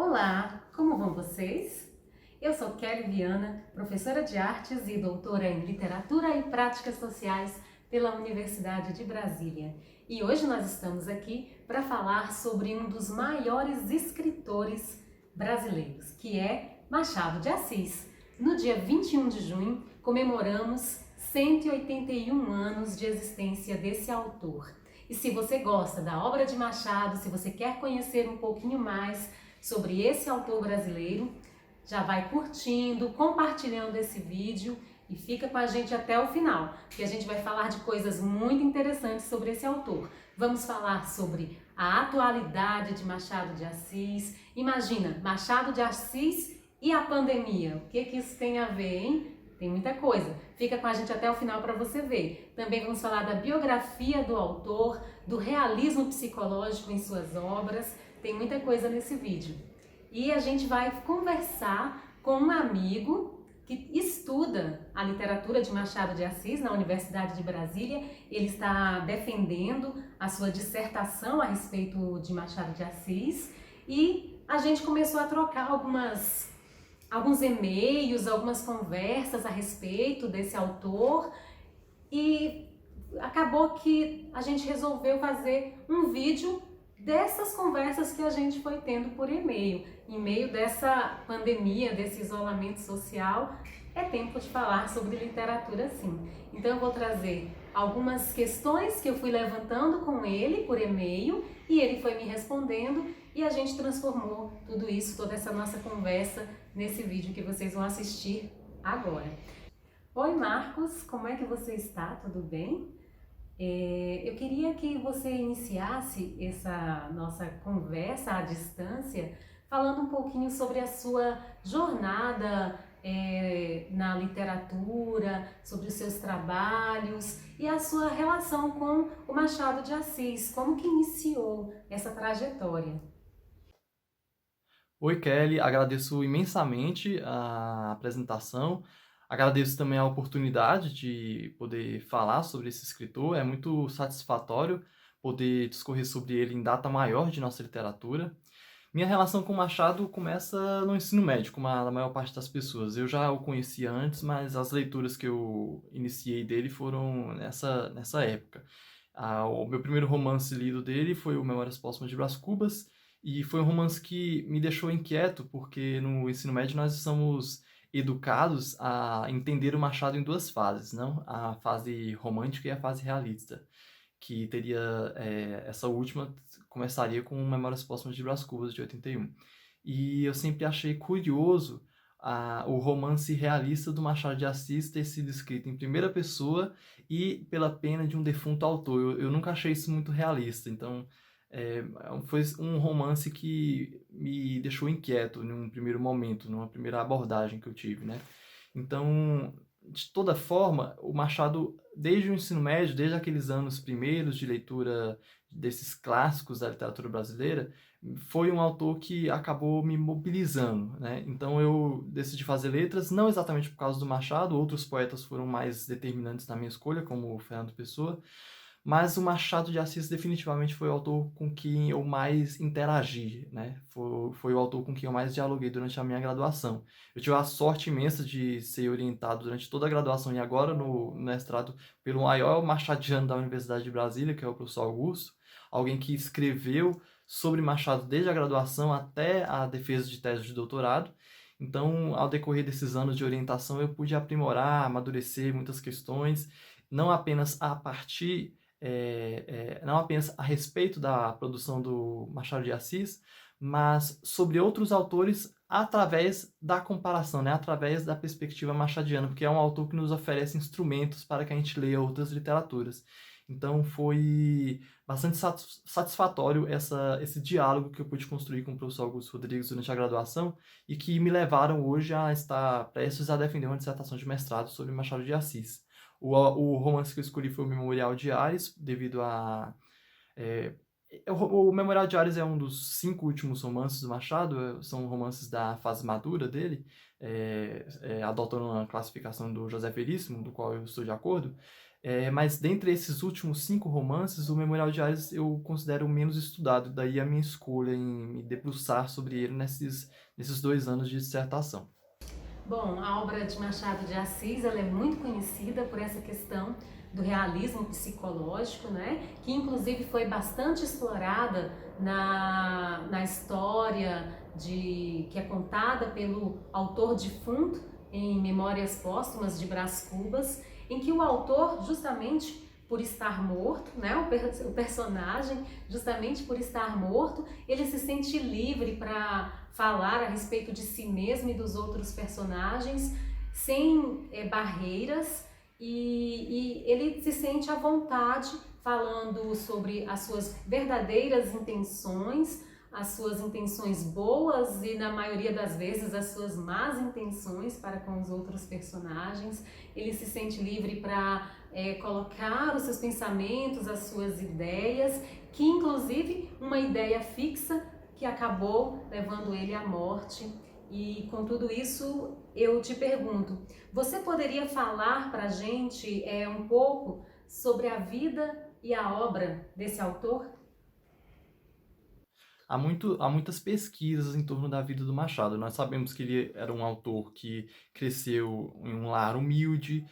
Olá, como vão vocês? Eu sou Kelly Viana, professora de artes e doutora em literatura e práticas sociais pela Universidade de Brasília. E hoje nós estamos aqui para falar sobre um dos maiores escritores brasileiros, que é Machado de Assis. No dia 21 de junho comemoramos 181 anos de existência desse autor. E se você gosta da obra de Machado, se você quer conhecer um pouquinho mais sobre esse autor brasileiro, já vai curtindo, compartilhando esse vídeo e fica com a gente até o final, porque a gente vai falar de coisas muito interessantes sobre esse autor. Vamos falar sobre a atualidade de Machado de Assis. Imagina, Machado de Assis e a pandemia. O que isso tem a ver, hein? Tem muita coisa. Fica com a gente até o final para você ver. Também vamos falar da biografia do autor, do realismo psicológico em suas obras. Tem muita coisa nesse vídeo. E a gente vai conversar com um amigo que estuda a literatura de Machado de Assis na Universidade de Brasília. Ele está defendendo a sua dissertação a respeito de Machado de Assis e a gente começou a trocar alguns e-mails, algumas conversas a respeito desse autor e acabou que a gente resolveu fazer um vídeo dessas conversas que a gente foi tendo por e-mail. Em meio dessa pandemia, desse isolamento social, é tempo de falar sobre literatura sim. Então eu vou trazer algumas questões que eu fui levantando com ele por e-mail e ele foi me respondendo e a gente transformou tudo isso, toda essa nossa conversa nesse vídeo que vocês vão assistir agora. Oi Marcos, como é que você está? Tudo bem? Eu queria que você iniciasse essa nossa conversa à distância falando um pouquinho sobre a sua jornada na literatura, sobre os seus trabalhos e a sua relação com o Machado de Assis. Como que iniciou essa trajetória? Oi, Kelly, agradeço imensamente a apresentação, agradeço também a oportunidade de poder falar sobre esse escritor, é muito satisfatório poder discorrer sobre ele em data maior de nossa literatura. Minha relação com Machado começa no ensino médio, como a maior parte das pessoas. Eu já o conhecia antes, mas as leituras que eu iniciei dele foram nessa época. O meu primeiro romance lido dele foi o Memórias Póstumas de Brás Cubas, e foi um romance que me deixou inquieto, porque no ensino médio nós somos educados a entender o Machado em duas fases, não? A fase romântica e a fase realista, que teria, essa última começaria com Memórias Póstumas de Brás Cubas, de 81. E eu sempre achei curioso o romance realista do Machado de Assis ter sido escrito em primeira pessoa e pela pena de um defunto autor. Eu nunca achei isso muito realista, então foi um romance que me deixou inquieto num primeiro momento, numa primeira abordagem que eu tive, né? Então, de toda forma, o Machado, desde o ensino médio, desde aqueles anos primeiros de leitura desses clássicos da literatura brasileira, foi um autor que acabou me mobilizando, né? Então eu decidi fazer letras, não exatamente por causa do Machado, outros poetas foram mais determinantes na minha escolha, como o Fernando Pessoa, mas o Machado de Assis definitivamente foi o autor com quem eu mais interagi, né? Foi o autor com quem eu mais dialoguei durante a minha graduação. Eu tive a sorte imensa de ser orientado durante toda a graduação e agora no mestrado pelo maior machadiano da Universidade de Brasília, que é o professor Augusto, alguém que escreveu sobre Machado desde a graduação até a defesa de tese de doutorado. Então, ao decorrer desses anos de orientação, eu pude aprimorar, amadurecer muitas questões, não apenas a partir não apenas a respeito da produção do Machado de Assis, mas sobre outros autores através da comparação, né? Através da perspectiva machadiana, porque é um autor que nos oferece instrumentos para que a gente leia outras literaturas. Então foi bastante satisfatório esse diálogo que eu pude construir com o professor Augusto Rodrigues durante a graduação e que me levaram hoje a estar prestes a defender uma dissertação de mestrado sobre Machado de Assis. O romance que eu escolhi foi o Memorial de Ares, devido a... é, o Memorial de Ares é um dos 5 últimos romances do Machado, são romances da fase madura dele, adotando uma classificação do José Veríssimo, do qual eu estou de acordo. Mas dentre esses últimos 5 romances, o Memorial de Ares eu considero o menos estudado, daí a minha escolha em me debruçar sobre ele nesses 2 anos de dissertação. Bom, a obra de Machado de Assis, ela é muito conhecida por essa questão do realismo psicológico, né? Que inclusive foi bastante explorada na história que é contada pelo autor defunto em Memórias Póstumas de Brás Cubas, em que o autor, justamente por estar morto, né? O personagem, justamente por estar morto, ele se sente livre para falar a respeito de si mesmo e dos outros personagens sem barreiras e ele se sente à vontade falando sobre as suas verdadeiras intenções, as suas intenções boas e na maioria das vezes as suas más intenções para com os outros personagens. Ele se sente livre para colocar os seus pensamentos, as suas ideias, que inclusive uma ideia fixa que acabou levando ele à morte. E com tudo isso, eu te pergunto, você poderia falar para a gente um pouco sobre a vida e a obra desse autor? Há muitas pesquisas em torno da vida do Machado. Nós sabemos que ele era um autor que cresceu em um lar humilde,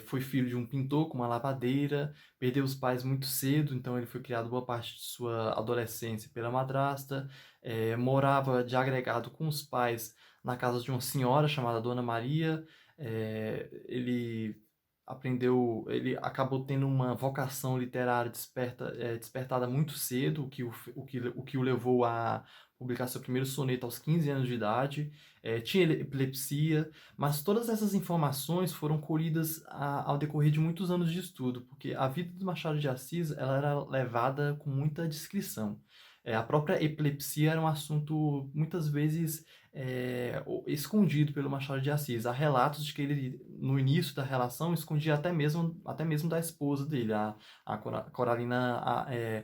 foi filho de um pintor com uma lavadeira, perdeu os pais muito cedo, então ele foi criado boa parte de sua adolescência pela madrasta, morava de agregado com os pais na casa de uma senhora chamada Dona Maria. Ele acabou tendo uma vocação literária despertada muito cedo, o que o levou a publicar seu primeiro soneto aos 15 anos de idade. Tinha epilepsia, mas todas essas informações foram colhidas ao decorrer de muitos anos de estudo, porque a vida do Machado de Assis ela era levada com muita discrição. A própria epilepsia era um assunto muitas vezes escondido pelo Machado de Assis. Há relatos de que ele, no início da relação, escondia até mesmo da esposa dele,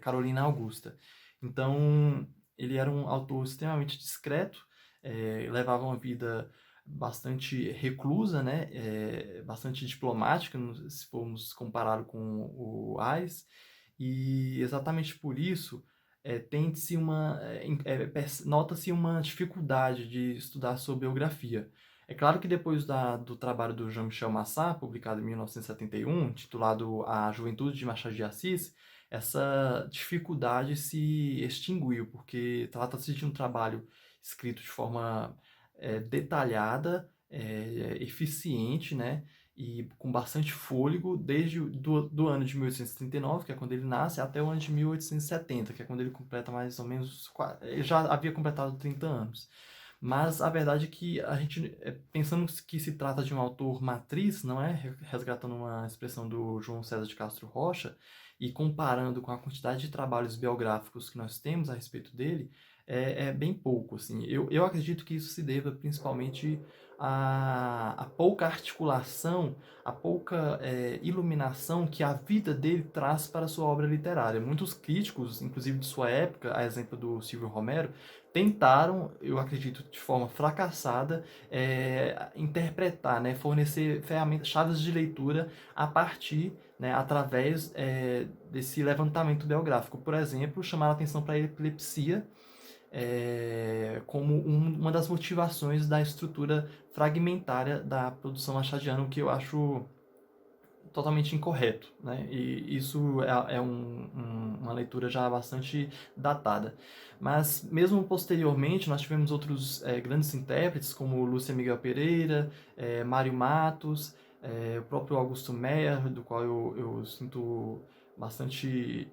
Carolina Augusta. Então, ele era um autor extremamente discreto, levava uma vida bastante reclusa, né? Bastante diplomática, se formos compará-lo com o Ares, e exatamente por isso tende-se nota-se uma dificuldade de estudar sua biografia. É claro que depois do trabalho do Jean-Michel Massat, publicado em 1971, intitulado A Juventude de Machado de Assis, essa dificuldade se extinguiu, porque trata-se de um trabalho escrito de forma detalhada, eficiente, né? E com bastante fôlego, desde do ano de 1839, que é quando ele nasce, até o ano de 1870, que é quando ele completa mais ou menos, ele já havia completado 30 anos. Mas a verdade é que a gente, pensando que se trata de um autor matriz, não é? Resgatando uma expressão do João César de Castro Rocha, e comparando com a quantidade de trabalhos biográficos que nós temos a respeito dele, é bem pouco, assim. Eu acredito que isso se deva principalmente à pouca articulação, à pouca iluminação que a vida dele traz para a sua obra literária. Muitos críticos, inclusive de sua época, a exemplo do Silvio Romero, tentaram, eu acredito de forma fracassada, interpretar, né, fornecer ferramentas, chaves de leitura a partir, né, através desse levantamento biográfico. Por exemplo, chamar a atenção para a epilepsia, como uma das motivações da estrutura fragmentária da produção machadiana, o que eu acho totalmente incorreto, né? E isso uma leitura já bastante datada. Mas mesmo posteriormente nós tivemos outros grandes intérpretes como Lúcia Miguel Pereira, Mário Matos, o próprio Augusto Meyer, do qual eu sinto bastante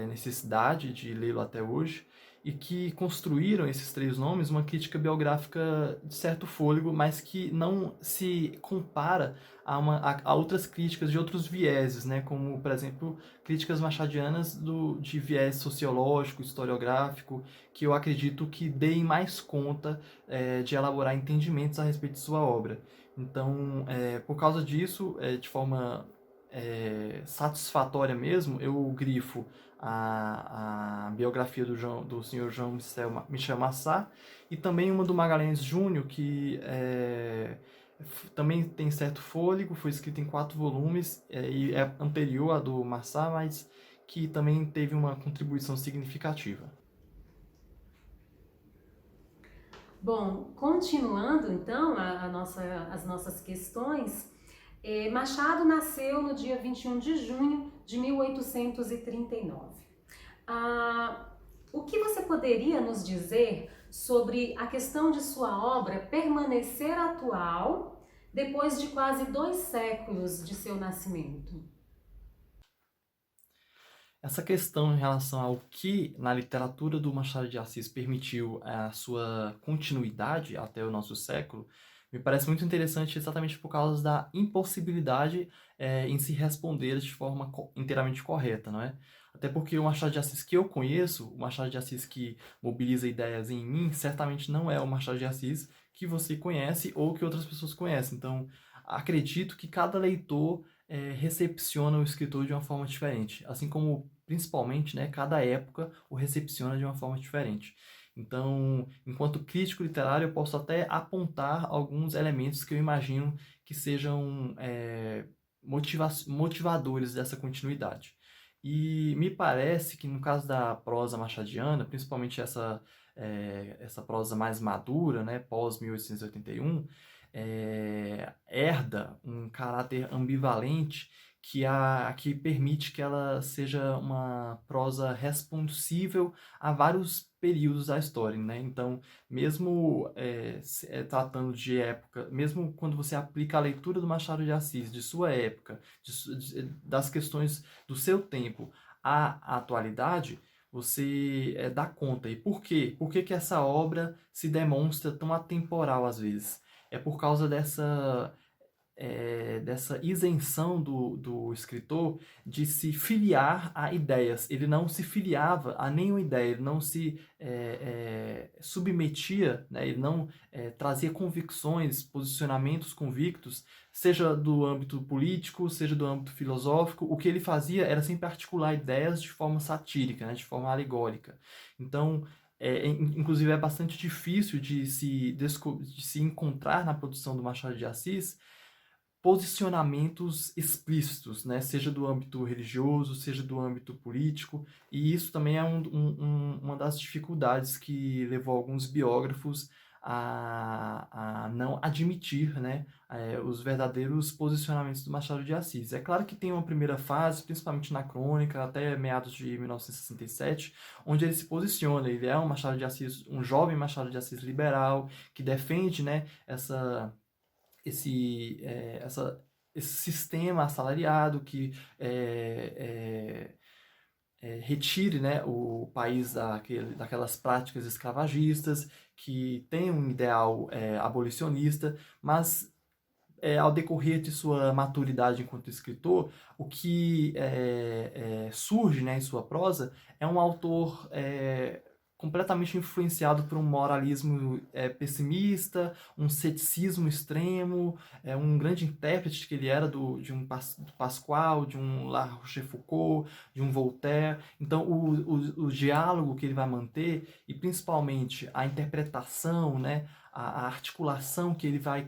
necessidade de lê-lo até hoje, e que construíram esses 3 nomes uma crítica biográfica de certo fôlego, mas que não se compara a outras críticas de outros vieses, né? Como, por exemplo, críticas machadianas de viés sociológico, historiográfico, que eu acredito que deem mais conta de elaborar entendimentos a respeito de sua obra. Então, por causa disso, de forma satisfatória mesmo, eu grifo a biografia do senhor Jean Michel Massat, e também uma do Magalhães Júnior, que Também tem certo fôlego, foi escrito em 4 volumes, e é anterior à do Marçal, mas que também teve uma contribuição significativa. Bom, continuando então as nossas questões, Machado nasceu no dia 21 de junho de 1839. Ah, o que você poderia nos dizer sobre a questão de sua obra permanecer atual depois de quase 2 séculos de seu nascimento? Essa questão em relação ao que na literatura do Machado de Assis permitiu a sua continuidade até o nosso século, me parece muito interessante exatamente por causa da impossibilidade em se responder de forma inteiramente correta, não é? Até porque o Machado de Assis que eu conheço, o Machado de Assis que mobiliza ideias em mim, certamente não é o Machado de Assis que você conhece ou que outras pessoas conhecem. Então, acredito que cada leitor recepciona o escritor de uma forma diferente, assim como, principalmente, né, cada época o recepciona de uma forma diferente. Então, enquanto crítico literário, eu posso até apontar alguns elementos que eu imagino que sejam motivadores dessa continuidade. E me parece que no caso da prosa machadiana, principalmente essa prosa mais madura, né, pós-1881, herda um caráter ambivalente que permite que ela seja uma prosa responsível a vários períodos da história, né? Então, mesmo tratando de época, mesmo quando você aplica a leitura do Machado de Assis, de sua época, das questões do seu tempo à atualidade, você dá conta. E por quê? Por que que essa obra se demonstra tão atemporal às vezes? É por causa dessa isenção do escritor de se filiar a ideias. Ele não se filiava a nenhuma ideia, ele não se submetia, né? Ele não trazia convicções, posicionamentos convictos, seja do âmbito político, seja do âmbito filosófico. O que ele fazia era sempre articular ideias de forma satírica, né? De forma alegórica. Então, inclusive, é bastante difícil de se encontrar na produção do Machado de Assis posicionamentos explícitos, né? Seja do âmbito religioso, seja do âmbito político, e isso também é uma das dificuldades que levou alguns biógrafos a não admitir, né, os verdadeiros posicionamentos do Machado de Assis. É claro que tem uma primeira fase, principalmente na crônica, até meados de 1967, onde ele se posiciona. Ele é um Machado de Assis, um jovem Machado de Assis liberal, que defende, né, esse, é, essa, esse sistema assalariado que retire, né, o país daquelas práticas escravagistas, que tem um ideal abolicionista, mas ao decorrer de sua maturidade enquanto escritor, o que surge, né, em sua prosa é um autor completamente influenciado por um moralismo pessimista, um ceticismo extremo, um grande intérprete que ele era do Pascal, de um La Rochefoucauld, de um Voltaire. Então, o diálogo que ele vai manter e principalmente a interpretação, né, a articulação que ele vai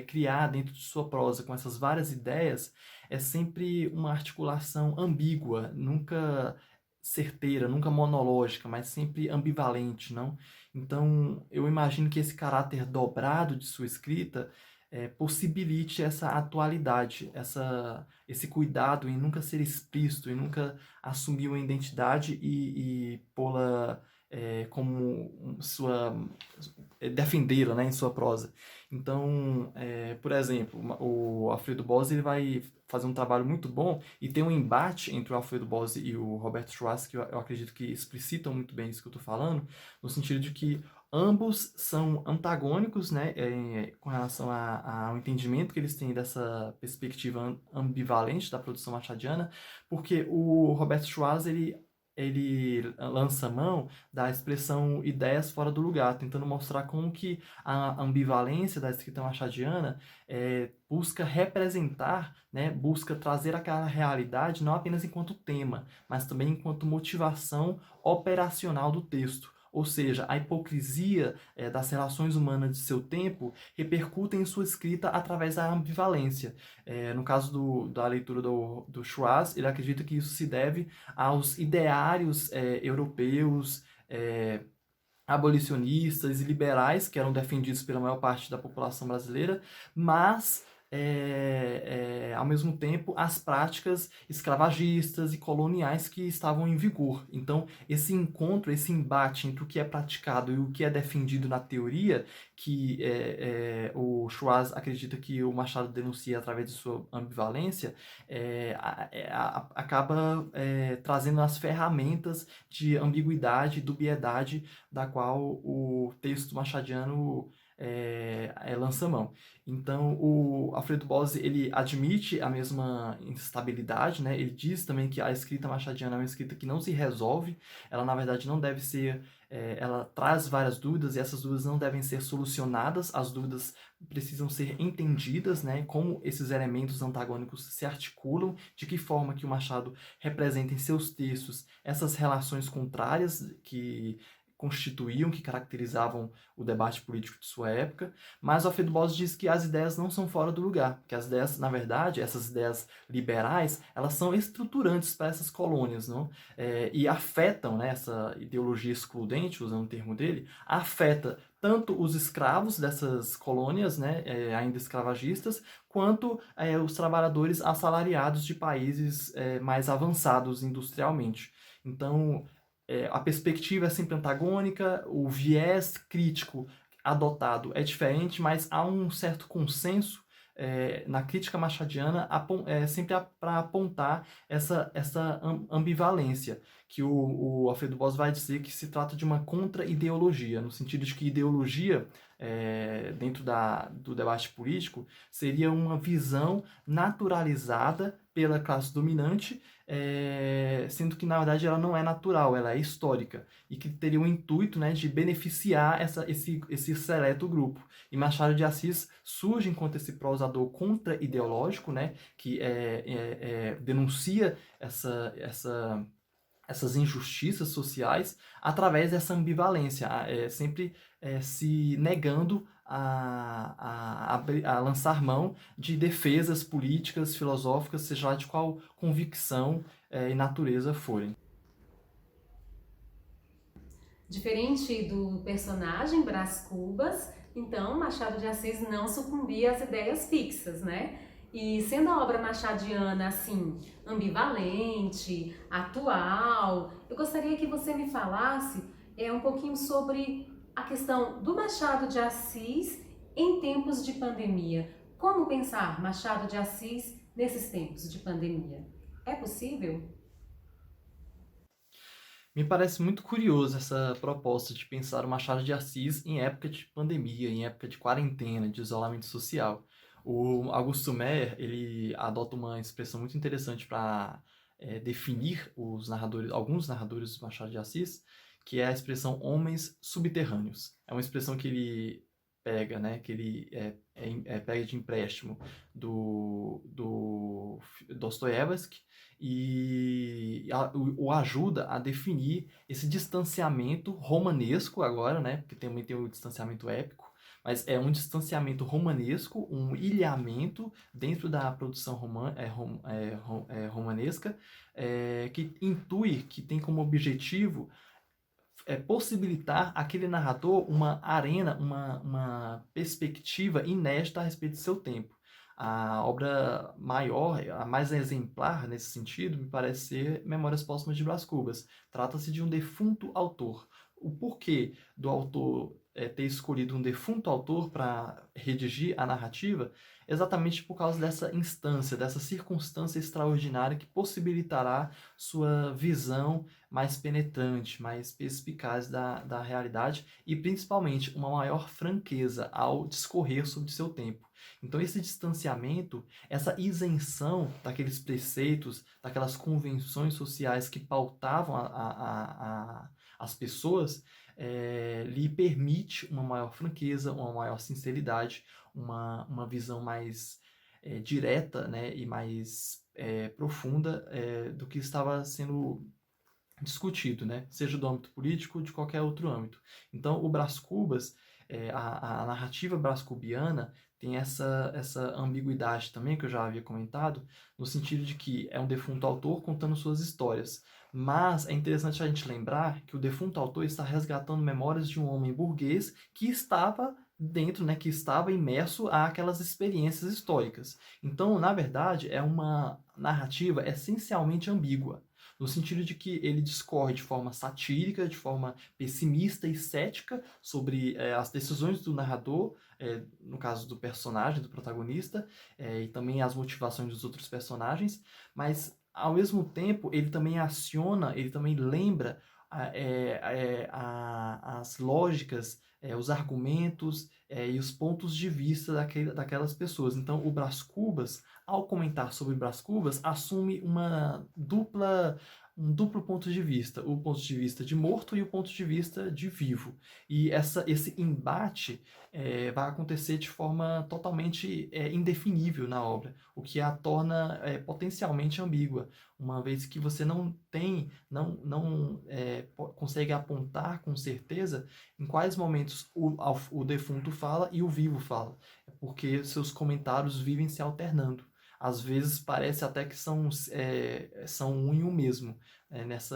criar dentro de sua prosa com essas várias ideias é sempre uma articulação ambígua, nunca certeira, nunca monológica, mas sempre ambivalente, não? Então, eu imagino que esse caráter dobrado de sua escrita possibilite essa atualidade, esse cuidado em nunca ser explícito, em nunca assumir uma identidade e pô-la como defendê-la, né, em sua prosa. Então, por exemplo, o Alfredo Bozzi ele vai fazer um trabalho muito bom e tem um embate entre o Alfredo Bozzi e o Roberto Schwartz que eu acredito que explicitam muito bem isso que eu estou falando, no sentido de que ambos são antagônicos, né, com relação ao entendimento que eles têm dessa perspectiva ambivalente da produção machadiana, porque o Roberto Schwartz ele lança mão da expressão ideias fora do lugar, tentando mostrar como que a ambivalência da escrita machadiana busca representar, né, busca trazer aquela realidade não apenas enquanto tema, mas também enquanto motivação operacional do texto. ou seja, a hipocrisia das relações humanas de seu tempo repercutem em sua escrita através da ambivalência. No caso da leitura do Schwartz, ele acredita que isso se deve aos ideários europeus, abolicionistas e liberais, que eram defendidos pela maior parte da população brasileira, mas, ao mesmo tempo, as práticas escravagistas e coloniais que estavam em vigor. Então, esse encontro, esse embate entre o que é praticado e o que é defendido na teoria, que o Schwartz acredita que o Machado denuncia através de sua ambivalência, acaba trazendo as ferramentas de ambiguidade e dubiedade da qual o texto machadiano lança mão. Então, o Alfredo Bose, ele admite a mesma instabilidade, né? Ele diz também que a escrita machadiana é uma escrita que não se resolve, ela na verdade não deve ser, ela traz várias dúvidas e essas dúvidas não devem ser solucionadas, as dúvidas precisam ser entendidas, né? Como esses elementos antagônicos se articulam, de que forma que o Machado representa em seus textos essas relações contrárias que constituíam, que caracterizavam o debate político de sua época, mas o Alfredo Bose diz que as ideias não são fora do lugar, que as ideias, na verdade, essas ideias liberais, elas são estruturantes para essas colônias, não? E afetam, né, essa ideologia excludente, usando o termo dele, afeta tanto os escravos dessas colônias, né, ainda escravagistas, quanto os trabalhadores assalariados de países mais avançados industrialmente. Então, a perspectiva é sempre antagônica, o viés crítico adotado é diferente, mas há um certo consenso na crítica machadiana sempre para apontar essa ambivalência, que o Alfredo Bose vai dizer que se trata de uma contra-ideologia, no sentido de que ideologia, dentro do debate político, seria uma visão naturalizada pela classe dominante, sendo que na verdade ela não é natural, ela é histórica, e que teria o intuito, né, de beneficiar esse seleto grupo. E Machado de Assis surge enquanto esse prosador contra-ideológico, né, que denuncia essas injustiças sociais através dessa ambivalência, sempre se negando a lançar mão de defesas políticas, filosóficas, seja lá de qual convicção e natureza forem. Diferente do personagem Brás Cubas, então Machado de Assis não sucumbia às ideias fixas, né? E sendo a obra machadiana assim, ambivalente, atual, eu gostaria que você me falasse um pouquinho sobre a questão do Machado de Assis em tempos de pandemia. Como pensar Machado de Assis nesses tempos de pandemia? É possível? Me parece muito curioso essa proposta de pensar o Machado de Assis em época de pandemia, em época de quarentena, de isolamento social. O Augusto Meyer, ele adota uma expressão muito interessante para definir alguns narradores do Machado de Assis, que é a expressão homens subterrâneos. É uma expressão que ele pega, né, que ele pega de empréstimo do Dostoiévski, e o ajuda a definir esse distanciamento romanesco agora, né? Porque também tem o distanciamento épico, mas é um distanciamento romanesco, um ilhamento dentro da produção romanesca, que intui, que tem como objetivo possibilitar àquele narrador uma arena, uma perspectiva inédita a respeito do seu tempo. A obra maior, a mais exemplar nesse sentido, me parece ser Memórias Póstumas de Brás Cubas. Trata-se de um defunto autor. O porquê do autor ter escolhido um defunto autor para redigir a narrativa, exatamente por causa dessa instância, dessa circunstância extraordinária que possibilitará sua visão mais penetrante, mais perspicaz da realidade e, principalmente, uma maior franqueza ao discorrer sobre seu tempo. Então, esse distanciamento, essa isenção daqueles preceitos, daquelas convenções sociais que pautavam as pessoas, lhe permite uma maior franqueza, uma maior sinceridade, uma visão mais direta, né, e mais profunda do que estava sendo discutido, né? Seja do âmbito político ou de qualquer outro âmbito. Então, o Brás Cubas, a narrativa brascubiana tem essa ambiguidade também, que eu já havia comentado, no sentido de que é um defunto autor contando suas histórias. Mas é interessante a gente lembrar que o defunto autor está resgatando memórias de um homem burguês que estava dentro, né, que estava imerso àquelas experiências históricas. Então, na verdade, é uma narrativa essencialmente ambígua, no sentido de que ele discorre de forma satírica, de forma pessimista e cética sobre as decisões do narrador, no caso do personagem, do protagonista, e também as motivações dos outros personagens, mas ao mesmo tempo ele também aciona, ele também lembra as lógicas, os argumentos e os pontos de vista daquelas pessoas. Então, o Brás Cubas, ao comentar sobre Brás Cubas, assume um duplo ponto de vista, o ponto de vista de morto e o ponto de vista de vivo. E esse embate vai acontecer de forma totalmente indefinível na obra, o que a torna potencialmente ambígua, uma vez que você não consegue apontar com certeza em quais momentos o defunto fala e o vivo fala, porque seus comentários vivem se alternando. Às vezes parece até que são um e o mesmo,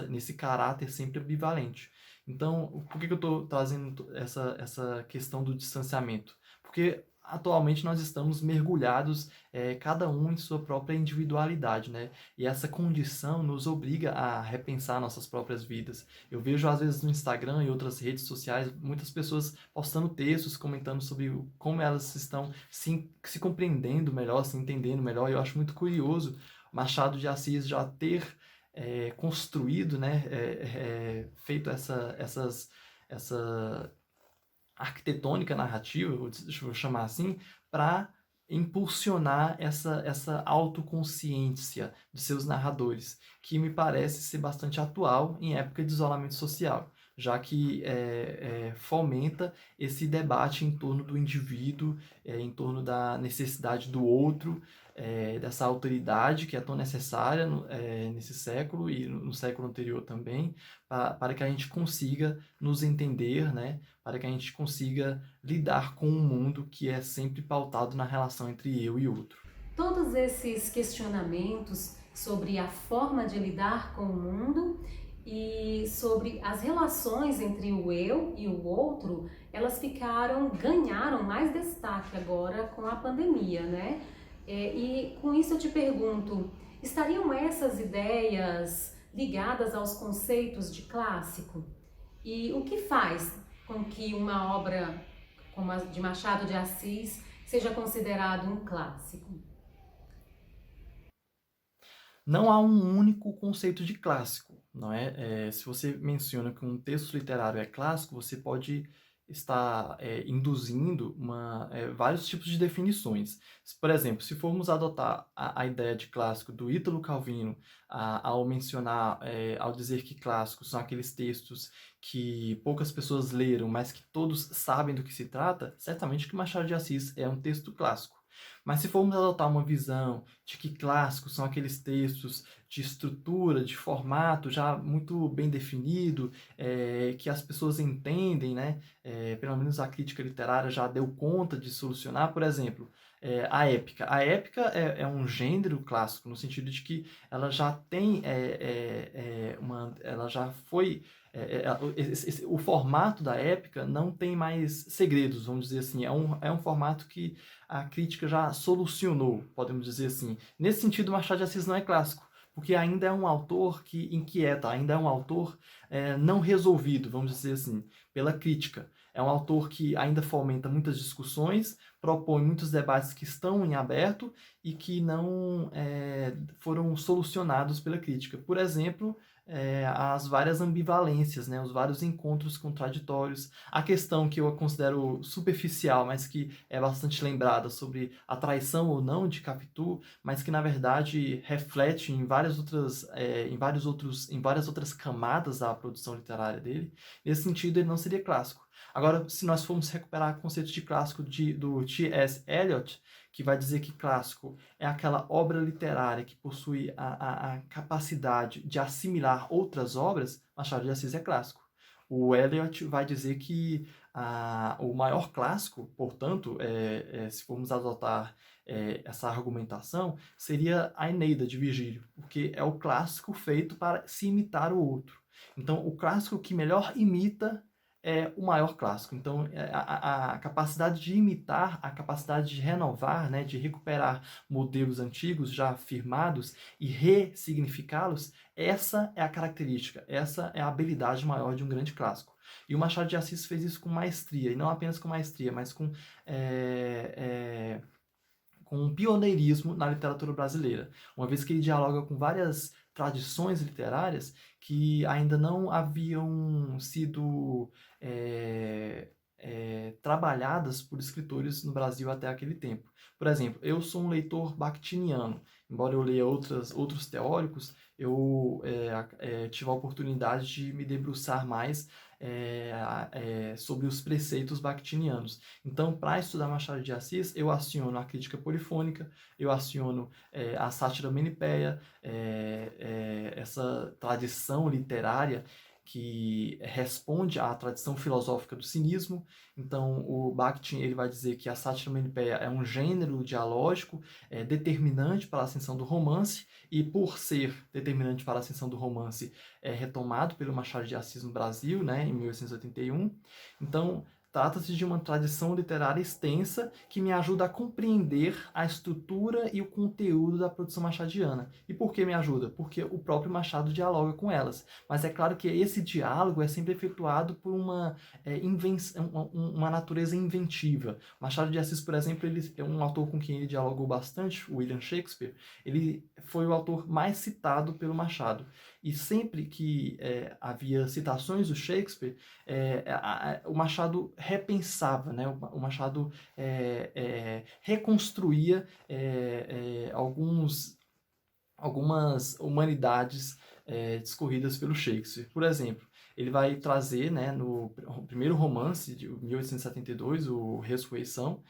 nesse caráter sempre ambivalente. Então, por que eu estou trazendo essa questão do distanciamento? Porque atualmente nós estamos mergulhados, cada um em sua própria individualidade, né? E essa condição nos obriga a repensar nossas próprias vidas. Eu vejo, às vezes, no Instagram e outras redes sociais, muitas pessoas postando textos, comentando sobre como elas estão se compreendendo melhor, se entendendo melhor. E eu acho muito curioso Machado de Assis já ter construído, né, feito essa arquitetônica narrativa, deixa eu chamar assim, para impulsionar essa autoconsciência de seus narradores, que me parece ser bastante atual em época de isolamento social, já que fomenta esse debate em torno do indivíduo, em torno da necessidade do outro, dessa autoridade que é tão necessária nesse século e no século anterior também, para que a gente consiga nos entender, né? Para que a gente consiga lidar com um mundo que é sempre pautado na relação entre eu e outro. Todos esses questionamentos sobre a forma de lidar com o mundo e sobre as relações entre o eu e o outro, elas ganharam mais destaque agora com a pandemia, né? E com isso eu te pergunto, estariam essas ideias ligadas aos conceitos de clássico? E o que faz com que uma obra como a de Machado de Assis seja considerado um clássico? Não há um único conceito de clássico, não é? Se você menciona que um texto literário é clássico, você pode estar induzindo vários tipos de definições. Por exemplo, se formos adotar a ideia de clássico do Ítalo Calvino, ao mencionar, ao dizer que clássicos são aqueles textos que poucas pessoas leram, mas que todos sabem do que se trata, certamente que Machado de Assis é um texto clássico. Mas se formos adotar uma visão de que clássicos são aqueles textos de estrutura, de formato já muito bem definido, que as pessoas entendem, né? Pelo menos a crítica literária já deu conta de solucionar, por exemplo, a épica. A épica é um gênero clássico, no sentido de que ela já tem ela já foi o formato da épica não tem mais segredos, vamos dizer assim. É um formato que a crítica já solucionou, podemos dizer assim. Nesse sentido, Machado de Assis não é clássico, porque ainda é um autor que inquieta, ainda é um autor não resolvido, vamos dizer assim, pela crítica. É um autor que ainda fomenta muitas discussões, propõe muitos debates que estão em aberto e que não foram solucionados pela crítica. Por exemplo, as várias ambivalências, né, os vários encontros contraditórios, a questão que eu considero superficial, mas que é bastante lembrada sobre a traição ou não de Capitu, mas que na verdade reflete em várias outras camadas da produção literária dele. Nesse sentido, ele não seria clássico. Agora, se nós formos recuperar o conceito de clássico do T.S. Eliot, que vai dizer que clássico é aquela obra literária que possui a capacidade de assimilar outras obras, Machado de Assis é clássico. O Eliot vai dizer que o maior clássico, portanto, se formos adotar essa argumentação, seria a Eneida de Virgílio, porque é o clássico feito para se imitar o outro. Então, o clássico que melhor imita é o maior clássico. Então, a capacidade de imitar, a capacidade de renovar, né, de recuperar modelos antigos já firmados e ressignificá-los, essa é a característica, essa é a habilidade maior de um grande clássico. E o Machado de Assis fez isso com maestria, e não apenas com maestria, mas com um pioneirismo na literatura brasileira, uma vez que ele dialoga com várias tradições literárias que ainda não haviam sido trabalhadas por escritores no Brasil até aquele tempo. Por exemplo, eu sou um leitor bakhtiniano. Embora eu leia outros teóricos, eu tive a oportunidade de me debruçar mais sobre os preceitos bakhtinianos. Então, para estudar Machado de Assis, eu aciono a crítica polifônica, eu aciono a sátira menipéia, essa tradição literária que responde à tradição filosófica do cinismo. Então, o Bakhtin ele vai dizer que a sátira menipéia é um gênero dialógico determinante para a ascensão do romance, e por ser determinante para a ascensão do romance, é retomado pelo Machado de Assis no Brasil, né, em 1881. Então, trata-se de uma tradição literária extensa que me ajuda a compreender a estrutura e o conteúdo da produção machadiana. E por que me ajuda? Porque o próprio Machado dialoga com elas. Mas é claro que esse diálogo é sempre efetuado por uma natureza inventiva. Machado de Assis, por exemplo, ele é um autor com quem ele dialogou bastante, o William Shakespeare. Ele foi o autor mais citado pelo Machado. E sempre que havia citações do Shakespeare, o Machado repensava, né? O Machado reconstruía algumas humanidades discorridas pelo Shakespeare. Por exemplo, ele vai trazer, né, no primeiro romance de 1872, o Ressurreição,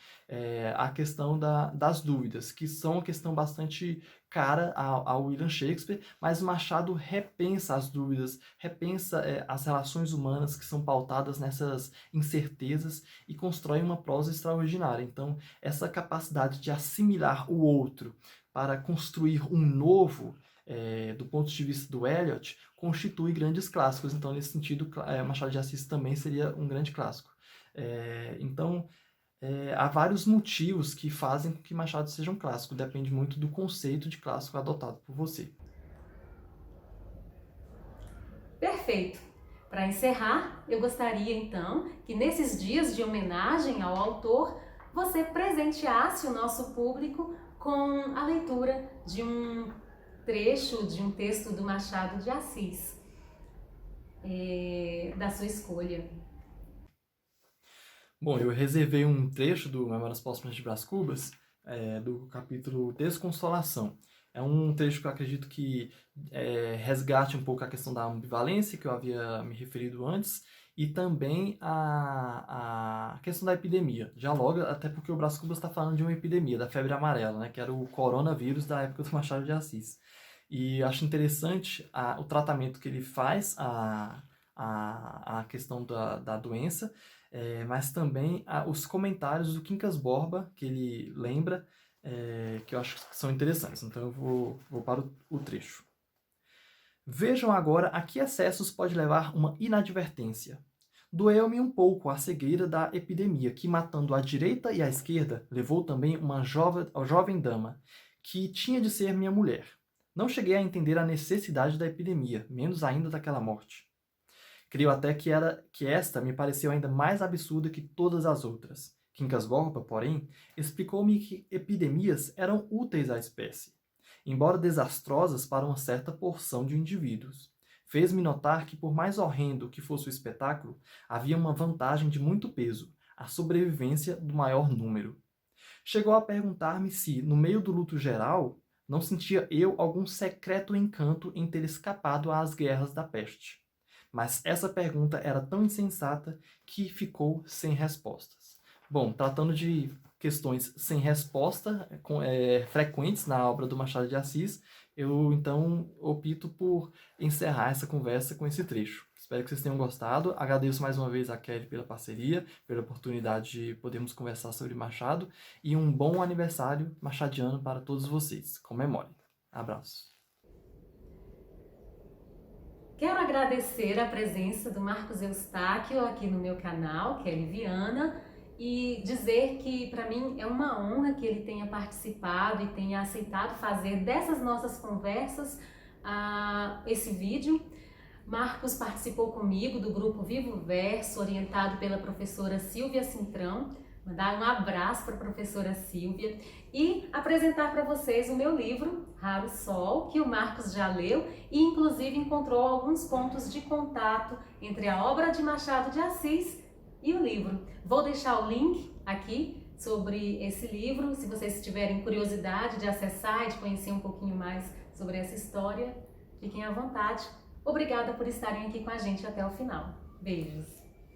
a questão das dúvidas, que são uma questão bastante cara ao William Shakespeare, mas Machado repensa as dúvidas, repensa as relações humanas que são pautadas nessas incertezas e constrói uma prosa extraordinária. Então, essa capacidade de assimilar o outro para construir um novo, do ponto de vista do Eliot, constitui grandes clássicos. Então, nesse sentido, Machado de Assis também seria um grande clássico. Então, há vários motivos que fazem com que Machado seja um clássico. Depende muito do conceito de clássico adotado por você. Perfeito! Para encerrar, eu gostaria então que nesses dias de homenagem ao autor, você presenteasse o nosso público com a leitura de um trecho de um texto do Machado de Assis, da sua escolha. Bom, eu reservei um trecho do Memórias Póstumas de Brás Cubas, do capítulo Desconsolação. É um trecho que eu acredito que resgate um pouco a questão da ambivalência, que eu havia me referido antes, e também a questão da epidemia. Dialoga, até porque o Brás Cubas está falando de uma epidemia, da febre amarela, né, que era o coronavírus da época do Machado de Assis. E acho interessante o tratamento que ele faz à questão da doença, mas também os comentários do Quincas Borba, que ele lembra, que eu acho que são interessantes. Então eu vou para o trecho. Vejam agora a que excessos pode levar uma inadvertência. Doeu-me um pouco a cegueira da epidemia, que, matando à direita e à esquerda, levou também uma jovem dama, que tinha de ser minha mulher. Não cheguei a entender a necessidade da epidemia, menos ainda daquela morte. Creio até que esta me pareceu ainda mais absurda que todas as outras. Quincas Borba, porém, explicou-me que epidemias eram úteis à espécie, embora desastrosas para uma certa porção de indivíduos. Fez-me notar que, por mais horrendo que fosse o espetáculo, havia uma vantagem de muito peso, a sobrevivência do maior número. Chegou a perguntar-me se, no meio do luto geral, não sentia eu algum secreto encanto em ter escapado às guerras da peste. Mas essa pergunta era tão insensata que ficou sem respostas. Bom, tratando de questões sem resposta, frequentes na obra do Machado de Assis, eu então opto por encerrar essa conversa com esse trecho. Espero que vocês tenham gostado. Agradeço mais uma vez a Kelly pela parceria, pela oportunidade de podermos conversar sobre Machado, e um bom aniversário machadiano para todos vocês. Comemorem. Abraço. Quero agradecer a presença do Marcos Eustáquio aqui no meu canal, Kelly Viana, e dizer que para mim é uma honra que ele tenha participado e tenha aceitado fazer dessas nossas conversas esse vídeo. Marcos participou comigo do grupo Vivo Verso, orientado pela professora Silvia Cintrão. Mandar um abraço para a professora Silvia e apresentar para vocês o meu livro, Raro Sol, que o Marcos já leu e inclusive encontrou alguns pontos de contato entre a obra de Machado de Assis e o livro. Vou deixar o link aqui sobre esse livro, se vocês tiverem curiosidade de acessar e de conhecer um pouquinho mais sobre essa história, fiquem à vontade. Obrigada por estarem aqui com a gente até o final. Beijos!